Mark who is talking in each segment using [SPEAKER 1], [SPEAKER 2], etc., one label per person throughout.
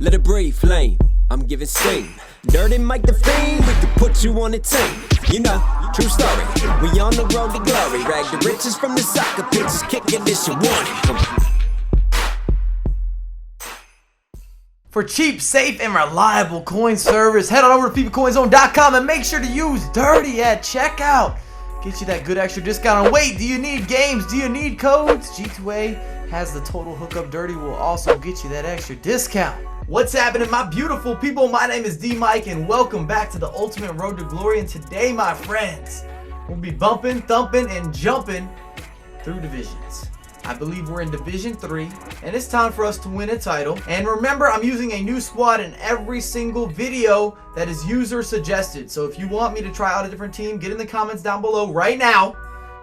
[SPEAKER 1] Let it breathe, flame. I'm giving steam. Dirty Mike the Fiend, we can put you on a team. You know, true story. We on the road to glory. Rag the riches from the soccer pitches, kicking this you want it. Come on.
[SPEAKER 2] For cheap, safe, and reliable coin service, head on over to FIFACoinZone.com and make sure to use Dirty at checkout. Get you that good extra discount. And wait, do you need games? Do you need codes? G2A has the total hookup. Dirty will also get you that extra discount. What's happening, my beautiful people? My name is D-Mike, and welcome back to the Ultimate Road to Glory. And today, my friends, we'll be bumping, thumping, and jumping through divisions. I believe we're in Division 3, and it's time for us to win a title. And remember, I'm using a new squad in every single video that is user suggested. So if you want me to try out a different team, get in the comments down below right now.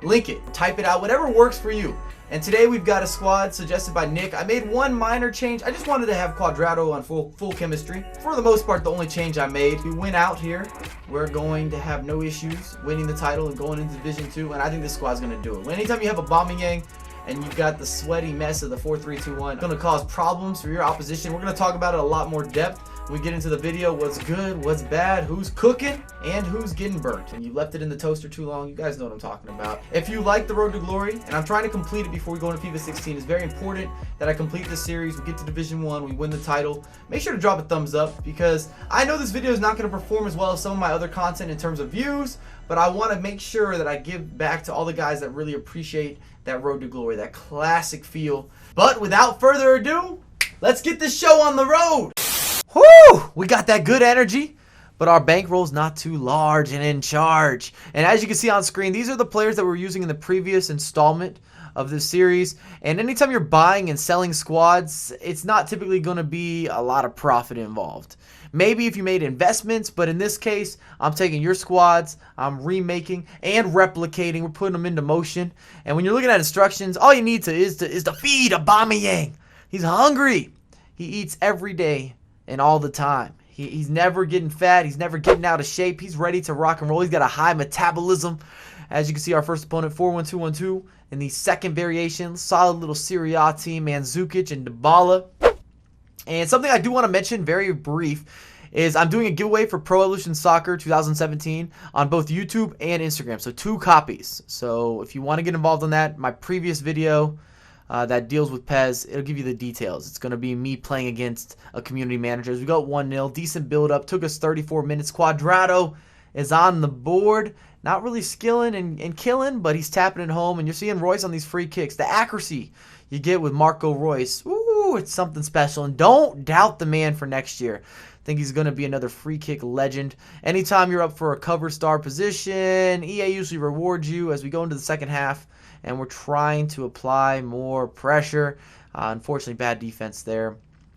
[SPEAKER 2] Link it, type it out, whatever works for you. And today we've got a squad suggested by Nick. I made one minor change. I just wanted to have Quadrado on full chemistry. For the most part, the only change I made. We win out here. We're going to have no issues winning the title and going into Division 2. And I think this squad's going to do it. Anytime you have a Aubameyang and you've got the sweaty mess of the 4-3-2-1, it's going to cause problems for your opposition. We're going to talk about it a lot more depth when we get into the video. What's good, what's bad, who's cooking, and who's getting burnt. And you left it in the toaster too long, you guys know what I'm talking about. If you like the Road to Glory, and I'm trying to complete it before we go into FIFA 16, it's very important that I complete this series. We get to Division 1, we win the title. Make sure to drop a thumbs up, because I know this video is not going to perform as well as some of my other content in terms of views, but I want to make sure that I give back to all the guys that really appreciate that Road to Glory, that classic feel. But without further ado, let's get this show on the road. Whoo! We got that good energy, but our bankroll's not too large and in charge. And as you can see on screen, these are the players that we're using in the previous installment of this series. And anytime you're buying and selling squads, it's not typically going to be a lot of profit involved. Maybe if you made investments, but in this case, I'm taking your squads, I'm remaking and replicating. We're putting them into motion. And when you're looking at instructions, all you need to is to feed Aubameyang. He's hungry. He eats every day and all the time. He's never getting fat. He's never getting out of shape. He's ready to rock and roll. He's got a high metabolism. As you can see, our first opponent, 4-1-2-1-2. In the second variation, solid little Serie A team, Mandzukic and Dybala. And something I do want to mention, very brief, is I'm doing a giveaway for Pro Evolution Soccer 2017 on both YouTube and Instagram. So 2 copies. So if you want to get involved in that, my previous video that deals with PES, it'll give you the details. It's going to be me playing against a community manager. As we go 1-0, decent build-up. Took us 34 minutes. Quadrado is on the board. Not really skilling and killing, but he's tapping it home. And you're seeing Royce on these free kicks. The accuracy you get with Marco Royce, ooh, it's something special. And don't doubt the man for next year. I think he's going to be another free kick legend. Anytime you're up for a cover star position, EA usually rewards you as we go into the second half. And we're trying to apply more pressure. Unfortunately, bad defense there.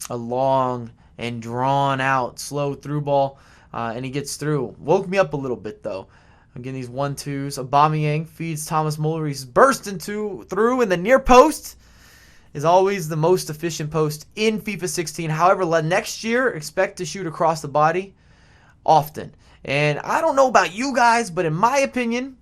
[SPEAKER 2] A long and drawn out slow through ball. And he gets through. Woke me up a little bit, though. I'm getting these 1-2s. Aubameyang feeds Thomas Muller. He's bursting through in the near post. Is always the most efficient post in FIFA 16. However, next year, expect to shoot across the body often. And I don't know about you guys, but in my opinion,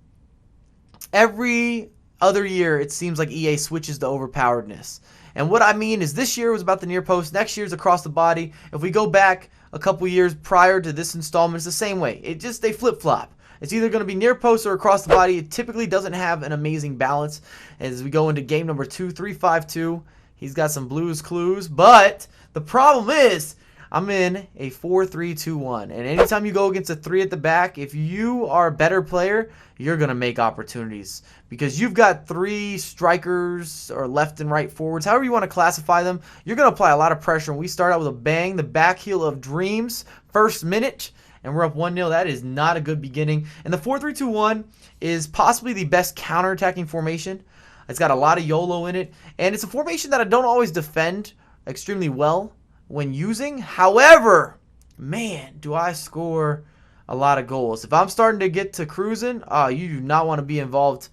[SPEAKER 2] every other year, it seems like EA switches to overpoweredness. And what I mean is this year was about the near post. Next year is across the body. If we go back a couple years prior to this installment, it's the same way. They flip-flop. It's either going to be near post or across the body. It typically doesn't have an amazing balance. As we go into game number 2, 3-5-2, he's got some blues clues. But the problem is, I'm in a 4-3-2-1. And anytime you go against a 3 at the back, if you are a better player, you're going to make opportunities. Because you've got 3 strikers or left and right forwards, however you want to classify them. You're going to apply a lot of pressure. And we start out with a bang, the back heel of dreams, first minute. And we're up 1-0. That is not a good beginning. And the 4-3-2-1 is possibly the best counterattacking formation. It's got a lot of YOLO in it. And it's a formation that I don't always defend extremely well when using. However, man, do I score a lot of goals. If I'm starting to get to cruising, you do not want to be involved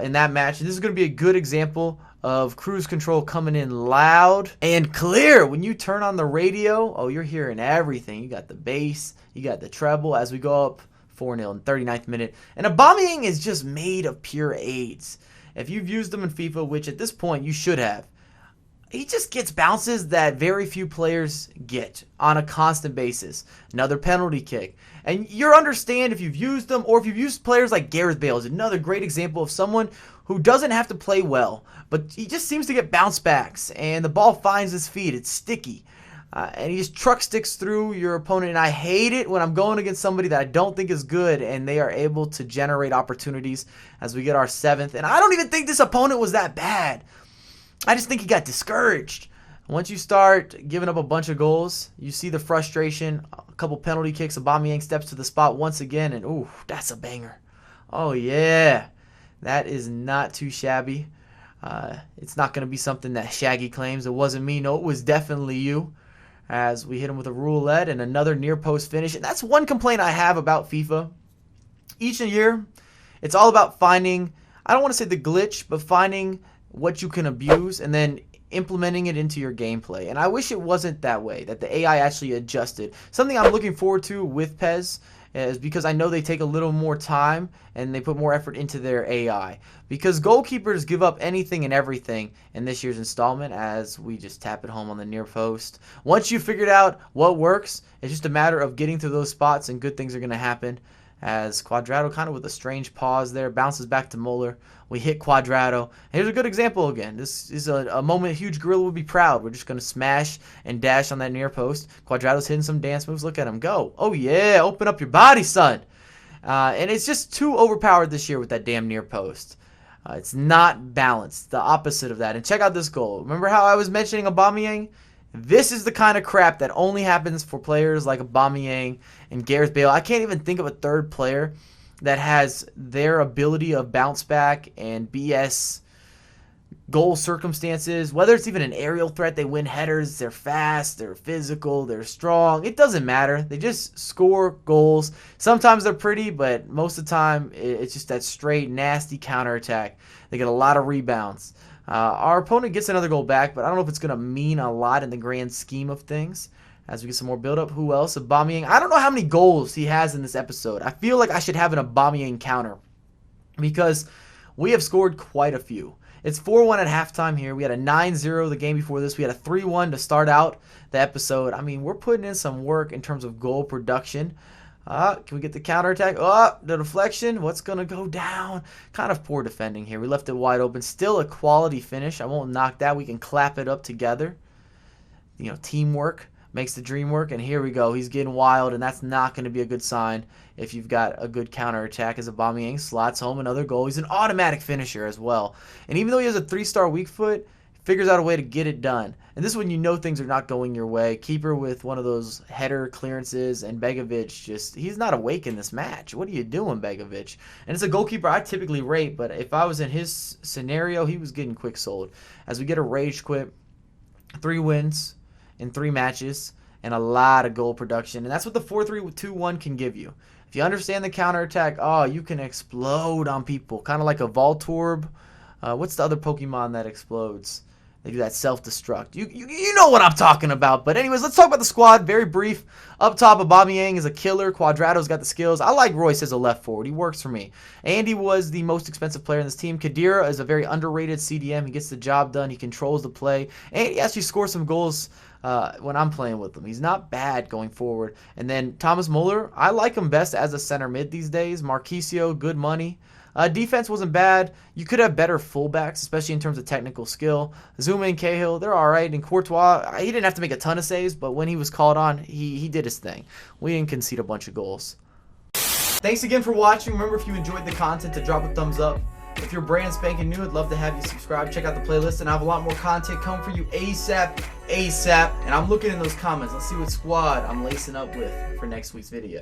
[SPEAKER 2] in that match. And this is going to be a good example of cruise control coming in loud and clear. When you turn on the radio, oh, you're hearing everything. You got the bass, you got the treble as we go up 4-0 in 39th minute. And Aubameyang is just made of pure AIDS. If you've used them in FIFA, which at this point you should have, he just gets bounces that very few players get on a constant basis. Another penalty kick. And you'll understand if you've used them, or if you've used players like Gareth Bale is another great example of someone who doesn't have to play well, but he just seems to get bounce backs, and the ball finds his feet. It's sticky. And he just truck sticks through your opponent, and I hate it when I'm going against somebody that I don't think is good, and they are able to generate opportunities as we get our 7th. And I don't even think this opponent was that bad. I just think he got discouraged. Once you start giving up a bunch of goals, you see the frustration. A couple penalty kicks. Aubameyang steps to the spot once again, and ooh, that's a banger. Oh yeah, that is not too shabby. It's not going to be something that Shaggy claims. It wasn't me. No, it was definitely you. As we hit him with a roulette and another near post finish. And that's one complaint I have about FIFA. Each year, it's all about finding, I don't want to say the glitch, but finding what you can abuse and then implementing it into your gameplay. And I wish it wasn't that way, that the AI actually adjusted. Something I'm looking forward to with PES is because I know they take a little more time and they put more effort into their AI. Because goalkeepers give up anything and everything in this year's installment, as we just tap it home on the near post. Once you've figured out what works, it's just a matter of getting to those spots and good things are going to happen. As Cuadrado, kind of with a strange pause there, bounces back to Muller. We hit Cuadrado. Here's a good example again. This is a moment Huge Gorilla would be proud. We're just going to smash and dash on that near post. Cuadrado's hitting some dance moves. Look at him go. Oh, yeah. Open up your body, son. And it's just too overpowered this year with that damn near post. It's not balanced. The opposite of that. And check out this goal. Remember how I was mentioning Aubameyang? This is the kind of crap that only happens for players like Aubameyang and Gareth Bale. I can't even think of a third player that has their ability of bounce back and BS goal circumstances. Whether it's even an aerial threat, they win headers, they're fast, they're physical, they're strong. It doesn't matter. They just score goals. Sometimes they're pretty, but most of the time it's just that straight, nasty counterattack. They get a lot of rebounds. Our opponent gets another goal back, but I don't know if it's going to mean a lot in the grand scheme of things. As we get some more build-up, who else? Aubameyang. I don't know how many goals he has in this episode. I feel like I should have an Aubameyang counter because we have scored quite a few. It's 4-1 at halftime here. We had a 9-0 the game before this. We had a 3-1 to start out the episode. I mean, we're putting in some work in terms of goal production. Can we get the counterattack? Oh, the deflection. What's going to go down? Kind of poor defending here. We left it wide open. Still a quality finish. I won't knock that. We can clap it up together. You know, teamwork makes the dream work. And here we go. He's getting wild, and that's not going to be a good sign if you've got a good counterattack. As Aubameyang slots home another goal. He's an automatic finisher as well. And even though he has a 3-star weak foot, figures out a way to get it done. And this is when you know things are not going your way. Keeper with one of those header clearances, and Begovic he's not awake in this match. What are you doing, Begovic? And it's a goalkeeper I typically rate, but if I was in his scenario, he was getting quick sold. As we get a rage quit, 3 wins in 3 matches, and a lot of goal production. And that's what the 4-3-2-1 can give you. If you understand the counterattack, oh, you can explode on people. Kind of like a Voltorb. What's the other Pokemon that explodes? They do that self-destruct. You know what I'm talking about. But anyways, let's talk about the squad. Very brief. Up top, Aubameyang is a killer. Cuadrado's got the skills. I like Royce as a left forward. He works for me. Andy was the most expensive player in this team. Khedira is a very underrated CDM. He gets the job done. He controls the play. And he actually scores some goals when I'm playing with him. He's not bad going forward. And then Thomas Muller, I like him best as a center mid these days. Marquisio, good money. Defense wasn't bad. You could have better fullbacks, especially in terms of technical skill. Zuma and Cahill, they're all right. And Courtois, he didn't have to make a ton of saves, but when he was called on, he did his thing. We didn't concede a bunch of goals. Thanks again for watching. Remember, if you enjoyed the content, to drop a thumbs up. If you're brand spanking new, I'd love to have you subscribe. Check out the playlist, and I have a lot more content coming for you ASAP. And I'm looking in those comments. Let's see what squad I'm lacing up with for next week's video.